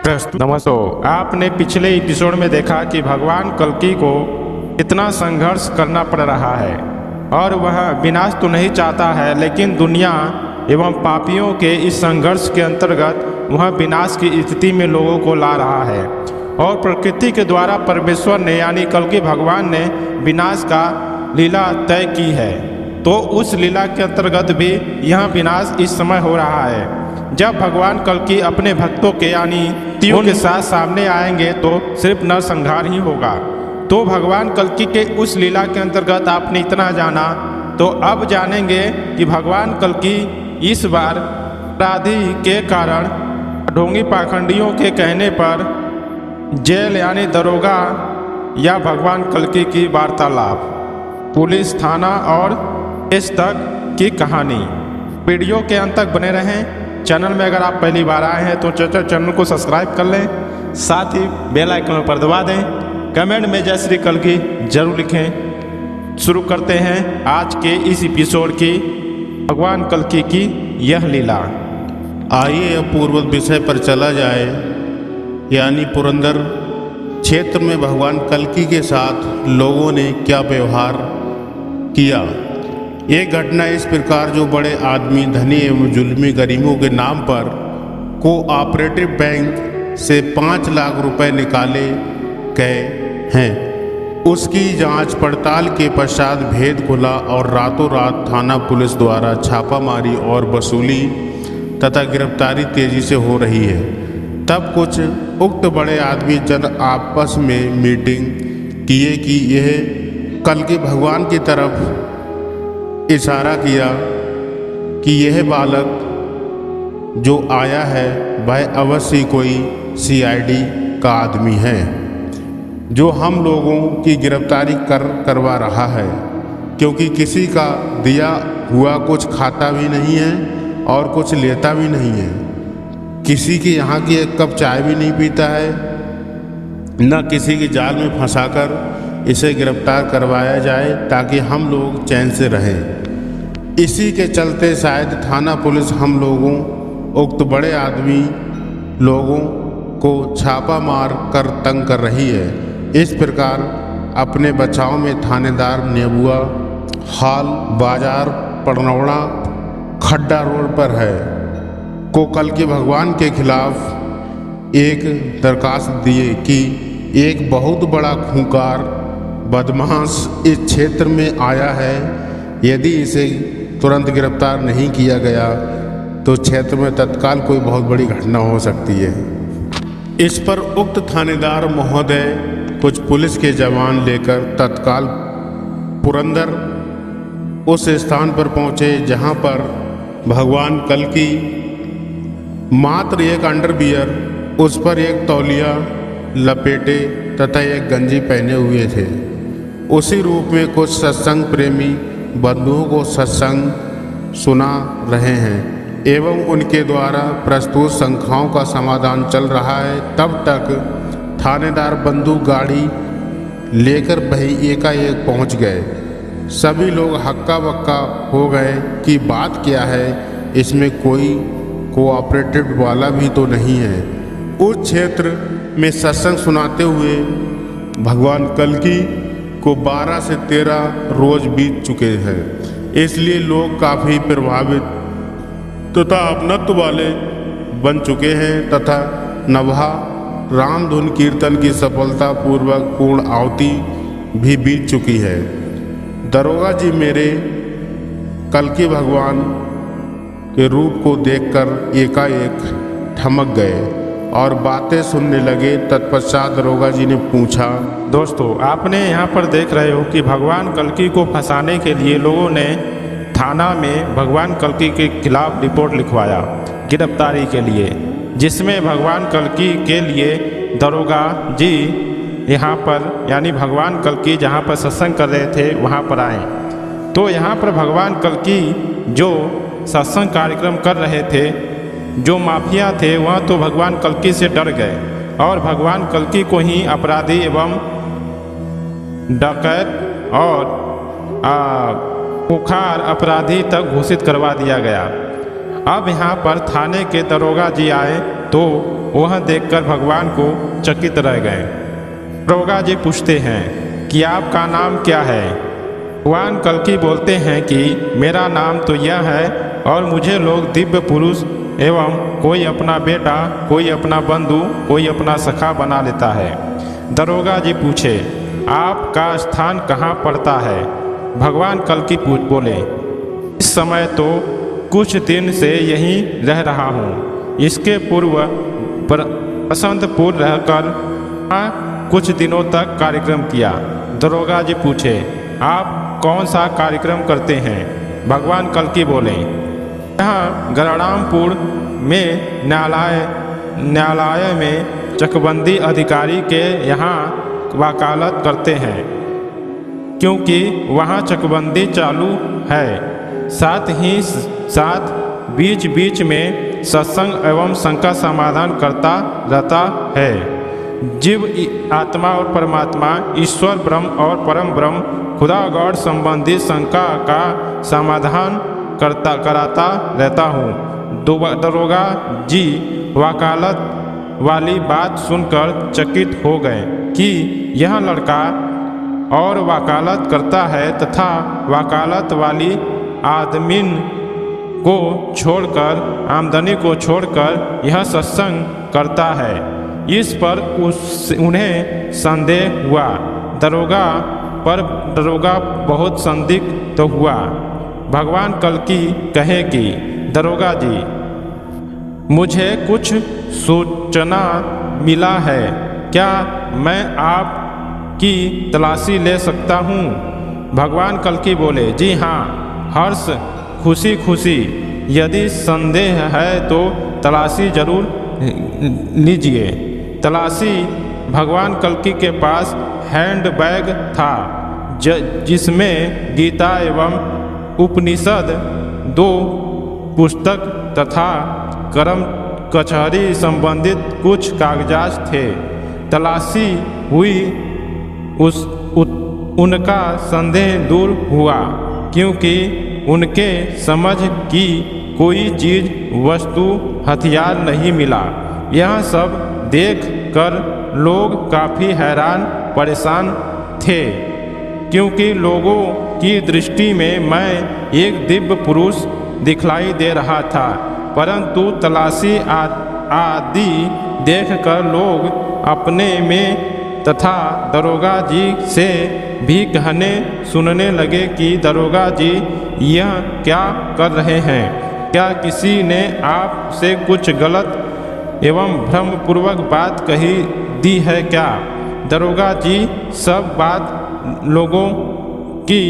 नमस्कार। आपने पिछले एपिसोड में देखा कि भगवान कल्कि को इतना संघर्ष करना पड़ रहा है और वह विनाश तो नहीं चाहता है, लेकिन दुनिया एवं पापियों के इस संघर्ष के अंतर्गत वह विनाश की स्थिति में लोगों को ला रहा है। और प्रकृति के द्वारा परमेश्वर ने यानी कल्कि भगवान ने विनाश का लीला तय की है। तो उस लीला के अंतर्गत भी यह विनाश इस समय हो रहा है। जब भगवान कल्कि अपने भक्तों के यानी तीयों के साथ सामने आएंगे तो सिर्फ नरसंहार ही होगा। तो भगवान कल्कि के उस लीला के अंतर्गत आपने इतना जाना, तो अब जानेंगे कि भगवान कल्कि इस बार अपराधी के कारण ढोंगी पाखंडियों के कहने पर जेल यानी दरोगा या भगवान कल्कि की वार्तालाप, पुलिस थाना और केस तक की कहानी। वीडियो के अंत तक बने रहें। चैनल में अगर आप पहली बार आए हैं तो चैनल को सब्सक्राइब कर लें, साथ ही बेल आइकन पर दबा दें। कमेंट में जय श्री कल्कि जरूर लिखें। शुरू करते हैं आज के इस एपिसोड की भगवान कल्कि की यह लीला। आइए अब पूर्वत विषय पर चला जाए, यानी पुरंदर क्षेत्र में भगवान कल्कि के साथ लोगों ने क्या व्यवहार किया। ये घटना इस प्रकार, जो बड़े आदमी धनी एवं जुल्मी गरीबों के नाम पर कोऑपरेटिव बैंक से 5 लाख रुपए निकाले गए हैं, उसकी जांच पड़ताल के पश्चात भेद खुला और रातों रात थाना पुलिस द्वारा छापामारी और वसूली तथा गिरफ्तारी तेजी से हो रही है। तब कुछ उक्त बड़े आदमी जन आपस में मीटिंग किए कि यह कल्कि भगवान की तरफ इशारा किया कि यह बालक जो आया है वह अवश्य कोई सीआईडी का आदमी है, जो हम लोगों की गिरफ्तारी करवा रहा है, क्योंकि किसी का दिया हुआ कुछ खाता भी नहीं है और कुछ लेता भी नहीं है, किसी के यहाँ की एक कप चाय भी नहीं पीता है, न किसी की जाल में फंसाकर इसे गिरफ्तार करवाया जाए ताकि हम लोग चैन से रहें। इसी के चलते शायद थाना पुलिस हम लोगों उक्त बड़े आदमी लोगों को छापा मार कर तंग कर रही है। इस प्रकार अपने बचाव में थानेदार नेबुआ हाल बाजार पड़नौड़ा खड्डा रोड पर है को कल्कि भगवान के खिलाफ एक दरखास्त दिए कि एक बहुत बड़ा खूंखार बदमाश इस क्षेत्र में आया है। यदि इसे तुरंत गिरफ्तार नहीं किया गया तो क्षेत्र में तत्काल कोई बहुत बड़ी घटना हो सकती है। इस पर उक्त थानेदार महोदय कुछ पुलिस के जवान लेकर तत्काल पुरंदर उस स्थान पर पहुंचे जहां पर भगवान कल्कि मात्र एक अंडरवियर, उस पर एक तौलिया लपेटे तथा एक गंजी पहने हुए थे। उसी रूप में कुछ सत्संग प्रेमी बंधुओं को सत्संग सुना रहे हैं एवं उनके द्वारा प्रस्तुत शंकाओं का समाधान चल रहा है। तब तक थानेदार बंदूक गाड़ी लेकर वही एकाएक पहुंच गए। सभी लोग हक्का बक्का हो गए कि बात क्या है, इसमें कोई कोऑपरेटिव वाला भी तो नहीं है। उस क्षेत्र में सत्संग सुनाते हुए भगवान कल्कि को 12 से 13 रोज बीत चुके हैं, इसलिए लोग काफ़ी प्रभावित तथा अपनत्व वाले बन चुके हैं तथा नभा राम धुन कीर्तन की सफलतापूर्वक पूर्ण आहुति भी बीत चुकी है। दरोगा जी मेरे कल्कि भगवान के रूप को देखकर एकाएक ठमक गए और बातें सुनने लगे। तत्पश्चात दरोगा जी ने पूछा, दोस्तों आपने यहाँ पर देख रहे हो कि भगवान कल्कि को फंसाने के लिए लोगों ने थाना में भगवान कल्कि के खिलाफ रिपोर्ट लिखवाया गिरफ्तारी के लिए, जिसमें भगवान कल्कि के लिए दरोगा जी यहाँ पर यानी भगवान कल्कि जहाँ पर सत्संग कर रहे थे वहाँ पर आए। तो यहाँ पर भगवान कल्कि जो सत्संग कार्यक्रम कर रहे थे, जो माफिया थे वह तो भगवान कल्कि से डर गए और भगवान कल्कि को ही अपराधी एवं डकैत और खूंखार अपराधी तक घोषित करवा दिया गया। अब यहाँ पर थाने के दरोगा जी आए तो वह देखकर भगवान को चकित रह गए। दरोगा जी पूछते हैं कि आपका नाम क्या है। भगवान कल्कि बोलते हैं कि मेरा नाम तो यह है और मुझे लोग दिव्य पुरुष एवं कोई अपना बेटा, कोई अपना बंधु, कोई अपना सखा बना लेता है। दरोगा जी पूछे आपका स्थान कहाँ पड़ता है। भगवान कल्कि बोले इस समय तो कुछ दिन से यहीं रह रहा हूँ। इसके पूर्व बसंतपुर रहकर कुछ दिनों तक कार्यक्रम किया। दरोगा जी पूछे आप कौन सा कार्यक्रम करते हैं। भगवान कल्कि बोले यहाँ गरुड़ामपुर में न्यायालय में चकबंदी अधिकारी के यहाँ वकालत करते हैं, क्योंकि वहाँ चकबंदी चालू है। साथ ही साथ बीच बीच में सत्संग एवं शंका समाधान करता रहता है। जीव आत्मा और परमात्मा, ईश्वर ब्रह्म और परम ब्रह्म, खुदा गॉड संबंधी शंका का समाधान कराता रहता हूँ। दरोगा जी वकालत वाली बात सुनकर चकित हो गए कि यह लड़का और वकालत करता है तथा वकालत वाली आदमीन को छोड़कर, आमदनी को छोड़कर यह सत्संग करता है। इस पर उन्हें संदेह हुआ। दरोगा बहुत संदिग्ध तो हुआ। भगवान कल्कि कहे कि दरोगा जी मुझे कुछ सूचना मिला है, क्या मैं आपकी तलाशी ले सकता हूँ। भगवान कल्कि बोले जी हाँ, हर्ष खुशी खुशी। यदि संदेह है तो तलाशी जरूर लीजिए। तलाशी भगवान कल्कि के पास हैंड बैग था जिसमें गीता एवं उपनिषद, 2 पुस्तक तथा कर्म कचहरी संबंधित कुछ कागजात थे। तलाशी हुई उनका संदेह दूर हुआ, क्योंकि उनके समझ की कोई चीज, वस्तु, हथियार नहीं मिला। यह सब देख कर लोग काफ़ी हैरान परेशान थे, क्योंकि लोगों की दृष्टि में मैं एक दिव्य पुरुष दिखलाई दे रहा था, परंतु तलाशी आदि देखकर लोग अपने में तथा दरोगा जी से भी कहने सुनने लगे कि दरोगा जी यह क्या कर रहे हैं। क्या किसी ने आपसे कुछ गलत एवं भ्रमपूर्वक बात कही दी है क्या। दरोगा जी सब बात लोगों की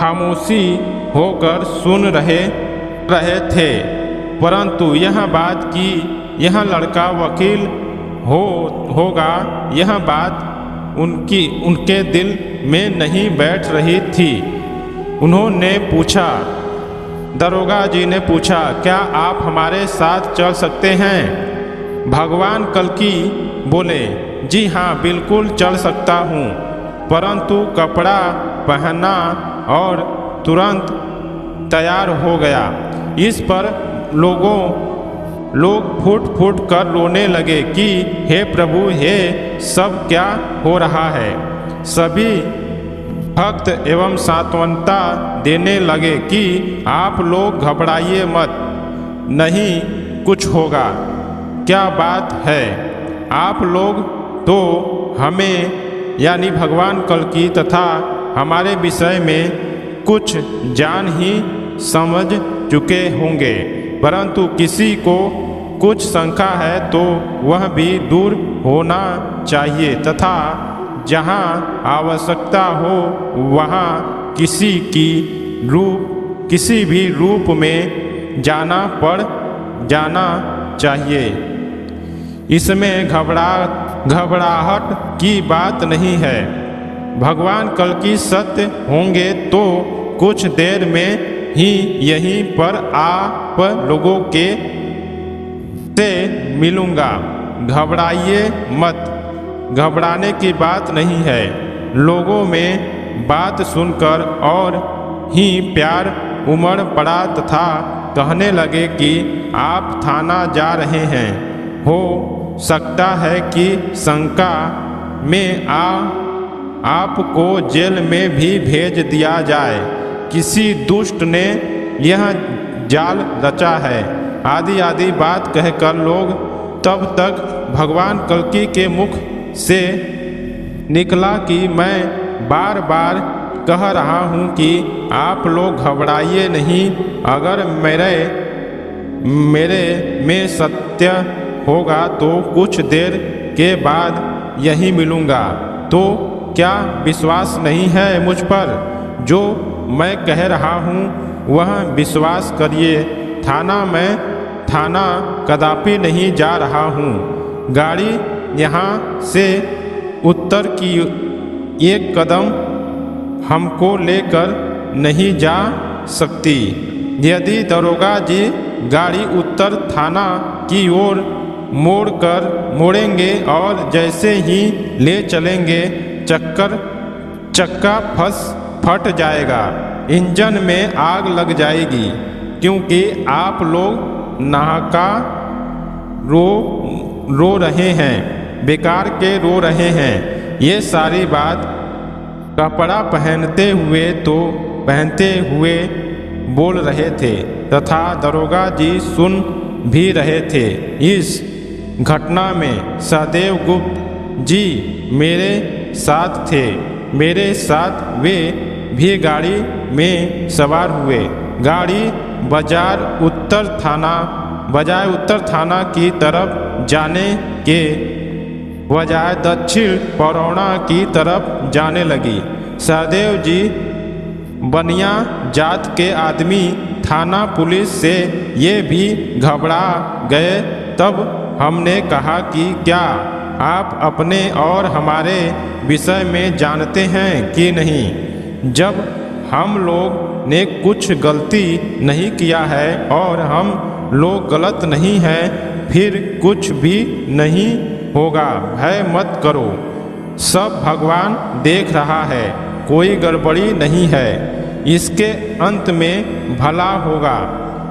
खामोशी होकर सुन रहे थे, परंतु यह बात कि यह लड़का वकील होगा, यह बात उनके दिल में नहीं बैठ रही थी। उन्होंने पूछा, दरोगा जी ने पूछा, क्या आप हमारे साथ चल सकते हैं। भगवान कल्कि बोले जी हाँ, बिल्कुल चल सकता हूँ, परंतु कपड़ा पहना और तुरंत तैयार हो गया। इस पर लोग फूट फूट कर रोने लगे कि हे प्रभु, हे सब क्या हो रहा है। सभी भक्त एवं सांत्वनता देने लगे कि आप लोग घबराइए मत, नहीं कुछ होगा। क्या बात है, आप लोग तो हमें यानी भगवान कल्कि तथा हमारे विषय में कुछ जान ही समझ चुके होंगे, परंतु किसी को कुछ शंका है तो वह भी दूर होना चाहिए तथा जहाँ आवश्यकता हो वहाँ किसी भी रूप में जाना चाहिए। इसमें घबराहट की बात नहीं है। भगवान कल्कि सत्य होंगे तो कुछ देर में ही यहीं पर आप लोगों से मिलूंगा। घबराइए मत, घबराने की बात नहीं है। लोगों में बात सुनकर और ही प्यार उमड़ पड़ा तथा कहने लगे कि आप थाना जा रहे हैं, हो सकता है कि शंका में आपको जेल में भी भेज दिया जाए। किसी दुष्ट ने यह जाल रचा है। आदि आदि बात कहकर लोग तब तक भगवान कल्कि के मुख से निकला कि मैं बार बार कह रहा हूँ कि आप लोग घबराइए नहीं। अगर मेरे में सत्य होगा तो कुछ देर के बाद यही मिलूँगा। तो क्या विश्वास नहीं है मुझ पर? जो मैं कह रहा हूँ वह विश्वास करिए। थाना कदापि नहीं जा रहा हूँ। गाड़ी यहाँ से उत्तर की एक कदम हमको लेकर नहीं जा सकती। यदि दरोगा जी गाड़ी उत्तर थाना की ओर मोड़ेंगे और जैसे ही ले चलेंगे चक्का फट जाएगा, इंजन में आग लग जाएगी, क्योंकि आप लोग नाका रो रहे हैं, बेकार के रो रहे हैं। ये सारी बात कपड़ा पहनते हुए बोल रहे थे तथा दरोगा जी सुन भी रहे थे। इस घटना में सहदेव गुप्त जी मेरे साथ थे। मेरे साथ वे भी गाड़ी में सवार हुए। गाड़ी बजाय उत्तर थाना की तरफ जाने के बजाय दक्षिण परौना की तरफ जाने लगी। सहदेव जी बनिया जात के आदमी थाना पुलिस से ये भी घबरा गए। तब हमने कहा कि क्या आप अपने और हमारे विषय में जानते हैं कि नहीं? जब हम लोग ने कुछ गलती नहीं किया है और हम लोग गलत नहीं हैं, फिर कुछ भी नहीं होगा। भय मत करो, सब भगवान देख रहा है, कोई गड़बड़ी नहीं है। इसके अंत में भला होगा,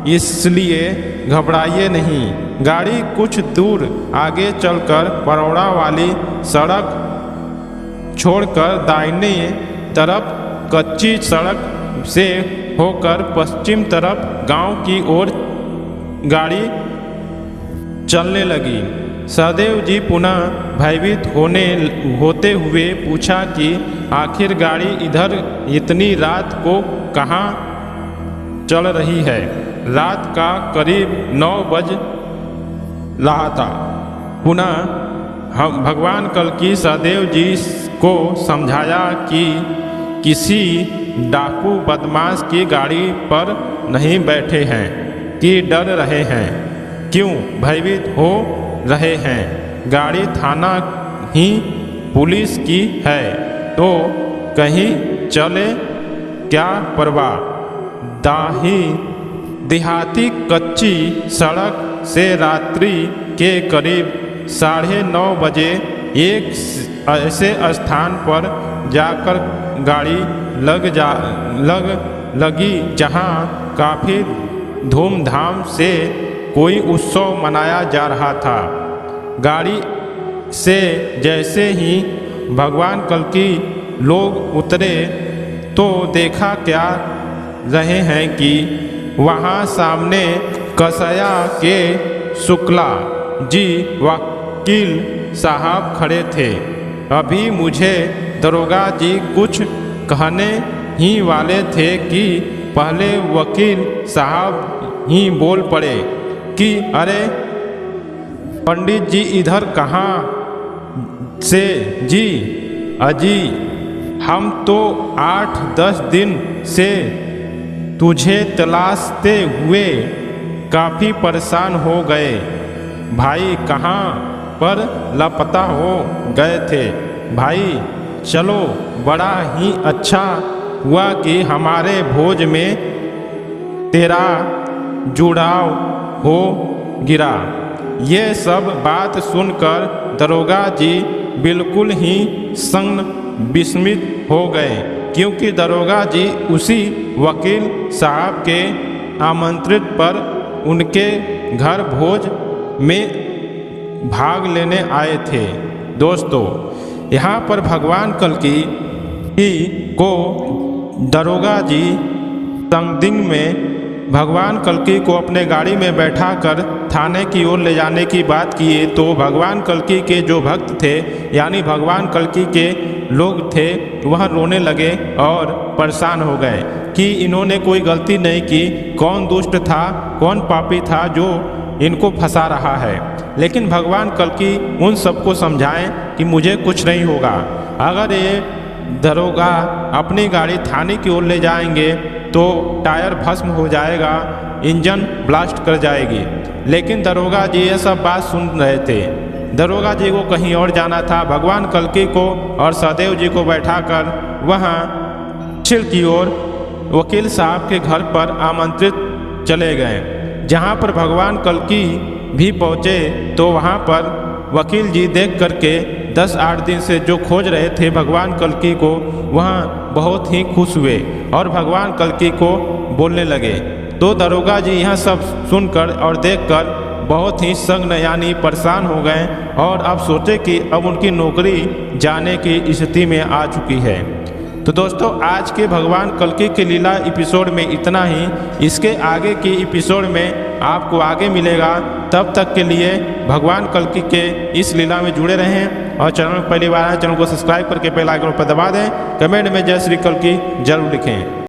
इसलिए घबराइए नहीं। गाड़ी कुछ दूर आगे चलकर परौड़ा वाली सड़क छोड़कर दाहिने तरफ कच्ची सड़क से होकर पश्चिम तरफ गांव की ओर गाड़ी चलने लगी। सहदेव जी पुनः भयभीत होते हुए पूछा कि आखिर गाड़ी इधर इतनी रात को कहाँ चल रही है? रात का करीब 9 बज रहा था। पुनः हम भगवान कल्कि सहदेव जी को समझाया कि किसी डाकू बदमाश की गाड़ी पर नहीं बैठे हैं कि डर रहे हैं, क्यों भयभीत हो रहे हैं। गाड़ी थाना ही पुलिस की है तो कहीं चले क्या परवाह। देहाती कच्ची सड़क से रात्रि के करीब 9:30 बजे एक ऐसे स्थान पर जाकर गाड़ी लगी जहां काफ़ी धूमधाम से कोई उत्सव मनाया जा रहा था। गाड़ी से जैसे ही भगवान कल्कि लोग उतरे तो देखा क्या रहे हैं कि वहाँ सामने कसया के शुक्ला जी वकील साहब खड़े थे। अभी मुझे दरोगा जी कुछ कहने ही वाले थे कि पहले वकील साहब ही बोल पड़े कि अरे पंडित जी इधर कहाँ से जी? अजी हम तो 8-10 दिन से तुझे तलाशते हुए काफ़ी परेशान हो गए। भाई कहाँ पर लापता हो गए थे? भाई चलो, बड़ा ही अच्छा हुआ कि हमारे भोज में तेरा जुड़ाव हो गिरा। ये सब बात सुनकर दरोगा जी बिल्कुल ही विस्मित हो गए, क्योंकि दरोगा जी उसी वकील साहब के आमंत्रित पर उनके घर भोज में भाग लेने आए थे। दोस्तों, यहाँ पर भगवान कल्कि को दरोगा जी संदिग्ध में भगवान कल्कि को अपने गाड़ी में बैठाकर थाने की ओर ले जाने की बात किए तो भगवान कल्कि के जो भक्त थे यानी भगवान कल्कि के लोग थे वह रोने लगे और परेशान हो गए कि इन्होंने कोई गलती नहीं की, कौन दुष्ट था, कौन पापी था जो इनको फंसा रहा है। लेकिन भगवान कल्कि उन सबको समझाएं कि मुझे कुछ नहीं होगा। अगर ये दरोगा अपनी गाड़ी थाने की ओर ले जाएंगे तो टायर भस्म हो जाएगा, इंजन ब्लास्ट कर जाएगी। लेकिन दरोगा जी ये सब बात सुन रहे थे। दरोगा जी को कहीं और जाना था। भगवान कल्कि को और सहदेव जी को बैठाकर वहाँ छिल की ओर वकील साहब के घर पर आमंत्रित चले गए। जहाँ पर भगवान कल्कि भी पहुँचे तो वहाँ पर वकील जी देख करके 10-8 दिन से जो खोज रहे थे भगवान कल्कि को, वहाँ बहुत ही खुश हुए और भगवान कल्कि को बोलने लगे। तो दरोगा जी यह सब सुनकर और देखकर बहुत ही संग यानी परेशान हो गए और अब सोचे कि अब उनकी नौकरी जाने की स्थिति में आ चुकी है। तो दोस्तों, आज के भगवान कल्कि के लीला एपिसोड में इतना ही। इसके आगे की एपिसोड में आपको आगे मिलेगा। तब तक के लिए भगवान कल्कि के इस लीला में जुड़े रहें और चैनल में पहली बार आए चैनल को सब्सक्राइब करके बेल आइकन पर दबा दें। कमेंट में जय श्री कल्कि जरूर लिखें।